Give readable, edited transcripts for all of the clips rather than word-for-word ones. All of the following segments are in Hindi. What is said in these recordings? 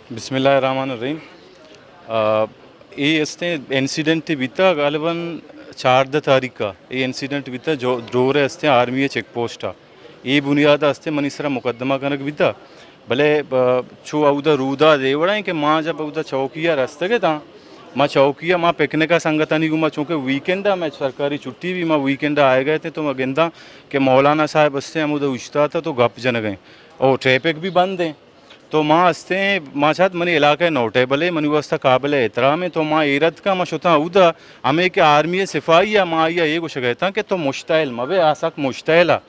बिस्मिल्लाहिर्रहमानिर्रहीम। ये इसने इंसिडेंट बीता गालिबन 4 तारीख का ये इंसिडेंट बीता जो जोर हस्ते आर्मी चेक पोस्ट ये बुनियाद हस्ते मनीसरा मुकदमा कनक बीता भले छो अवदा रूदा देवड़ा कि माँ जब अवदा चौकिया रस्ते के था माँ चौकिया माँ पिकने का संगतनी को माँ चूँकि वीकेंड मैं सरकारी छुट्टी भी माँ वीकेंड आए गए थे तो मैं गेंदा कि मौलाना साहब हस्ते हम उधर उछता था तो गप जन गए और ट्रैफिक भी बंद है तो माँ हस्ते माँ छात मनी इलाके नोटेबल है मनी व्यवस्था काबिल एहतराम है तो माँ एरत का माँ शुता उदा हमें के आर्मी सिपाही या माँ या ये कुछ कहता कि तो मुश्तैल मवे आसक मुश्तैला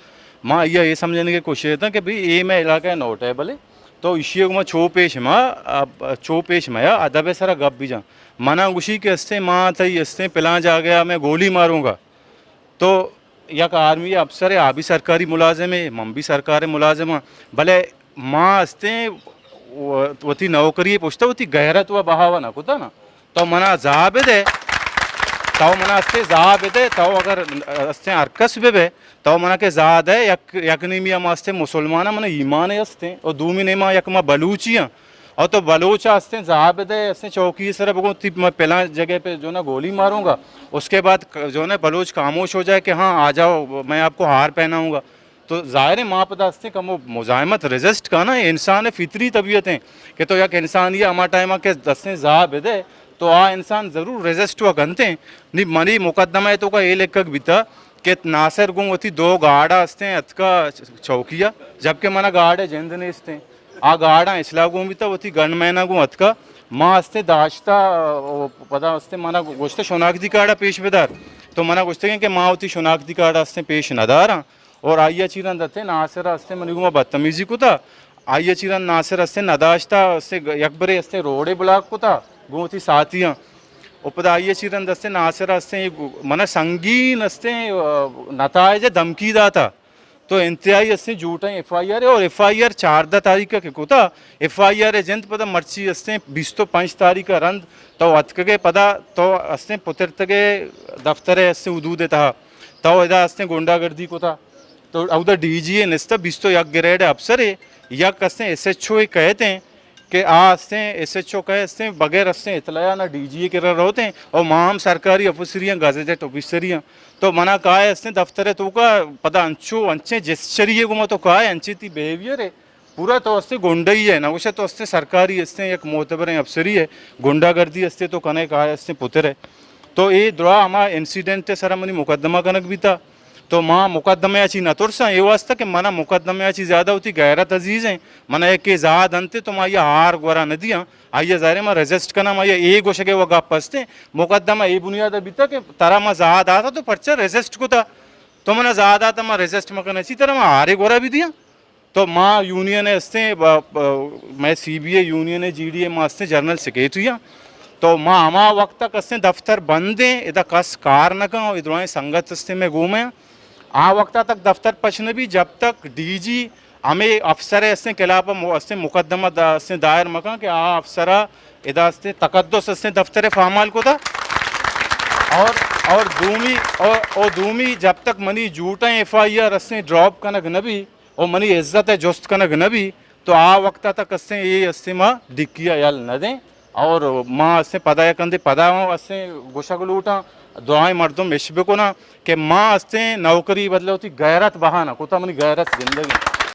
माँ ये समझने की कोशिश था कि भाई ये मैं इलाका नोटेबल है तो इसी को छो पेश में अदब सारा गप भी जा मना उसी के हस्ते माँ तई हस्ते पिला जा गया मैं गोली मारूंगा तो यक आर्मी अफसर है आ भी सरकारी मुलाजिम है मम भी सरकारी मुलाजिम है भले माँ हस्ते वती नौकरी पूछता वती गहरत व बहावा ना कुता ना तो मना जाबिदे तो मना हस्ते जाबिदे तो अगर हस्ते अरकस बे तो मना के जाद है यकनी मिया हस्ते मुसलमान मना ईमान है हस्ते और दूमी ने माँ यक माँ बलूचियाँ और तो बलूच हस्ते जाबिदे हस्ते चौकी सर बगो मैं पहला जगह पे जो ना गोली मारूंगा उसके बाद जो ना बलूच खामोश हो जाए कि हाँ आ जाओ मैं आपको हार पहनाऊंगा तो ज़ाहिर है माँ पता हस्ते कम मुजामत रजिस्ट का ना इंसान फितरी तबीयत है कि तो यक इंसान ये हमारा टाइम के दस्ते जाबिदे तो आ इंसान ज़रूर रजिस्ट हुआ गनते नहीं मनी मुकदमा है तो का ये लेखक बीता कि नासिर गुम होती 2 गाड़ा हस्ते अतका चौकिया जबकि मना गाड़े जिंद ने हस्ते आ गाड़ा इसला गुम बीता होती गन महीना गुम अतका माँ हस्ते दाश्ता पता हस्ते मना गोश्ते शनाख्ती कार्ड पेश बेदार तो मना गोश्ते कि माँ होती शनाख्ती कार्ड हस्ते पेश नदार और आइया चीरन दत्ते नासिर हस्ते मनी गुमा बदतमीजी को था आइया चीरन नासिर हस्ते नदाश्ता हस्ते यकबरे हस्ते रोडे ब्लॉक को था गोती साथियाँ उपदा आइया चीरन दस्ते नासिर हस्ते मना संगीन हस्ते नतायज धमकीदा था तो इंतहाई हस्ते झूठा FIR है और FIR 4 तारीख का को था FIR एजेंट पता मर्ची हस्ते 20 तो 5 तारीख का रंद तो अतक के पदा तो हस्ते पुत्र के दफ्तर हस्ते उदूद था तो इधर हस्ते गुंडागर्दी को था तो उधर DG निस्ता 20 तो यक ग्रेड अफसर है यक हस्ते SHO कहते हैं कि हस्ते SHO कहे हस्ते बगैर हस्ते इतलाया ना DG के रहते हैं और माम सरकारी अफसरियाँ गजेटेड ऑफिसरियाँ तो मना कहा है हस्ते दफ्तर है तो का पता अंचो अंचे जेस्चरिए को तो कहा है अंचे ती बिहेवियर है पूरा तो हस्ते गुंडा ही है ना उसे तो हस्ते सरकारी हस्ते एक मोतबर अफसरी है गुंडागर्दी हस्ते तो कने कहा है हस्ते पुत्र है तो ये दुआ हमारा इंसिडेंट है सारा मनी मुकदमा कनक भी था तो माँ मुकदमे अच्छी न तुरसा ये वास्ता कि मना मुकदमे अच्छी ज़्यादा होती गैरत अजीज़ हैं मना एक के ज़ाद अंते तो माँ ये हार गोरा न दिया आइए ज़ाहिर माँ रजिस्ट करना माँ ये एक गोशे के वो गप पसते मुकदमा ये बुनियाद अभी तक कि तारा माँ ज़ाद आता तो पर्चा रजिस्ट को था तो मना ज़ाद आता माँ रजिस्ट में करना इसी तरह माँ हारे गोरा भी दिया तो माँ यूनियन है हस्ते मैं CBA यूनियन है GDA माँ हस्ते जनरल सेक्रेटरी तो माँ हमा वक्त तक हस्ते दफ्तर बंद है इधर कस कार न का इधर संगत हस्ते में घूमे आ वक्त तक दफ्तर पछने भी जब तक DG हमें अफसर हस्ते खिलाफ हस्ते मुकदमा हस्ते दायर मका कि आ अफसरा इदा हस्ते तकद्दुस हस्ते दफ्तर फामाल को था और दूमी जब तक मनी झूठा FIR हस्ते ड्रॉप कनक न भी और मनी इज्जत है जोस्त कनक न भी तो आ वक्त तक हस्ते ये हस्ते माँ डिक्किया यल न दें और माँ हस्ते पदा कंदे पदा हस्ते गोशा को लूटा दुआएं मर्दों विश्व को ना कि माँ हस्ते नौकरी बदले होती गैरत बहाना कोता मनी गैरत जिंदगी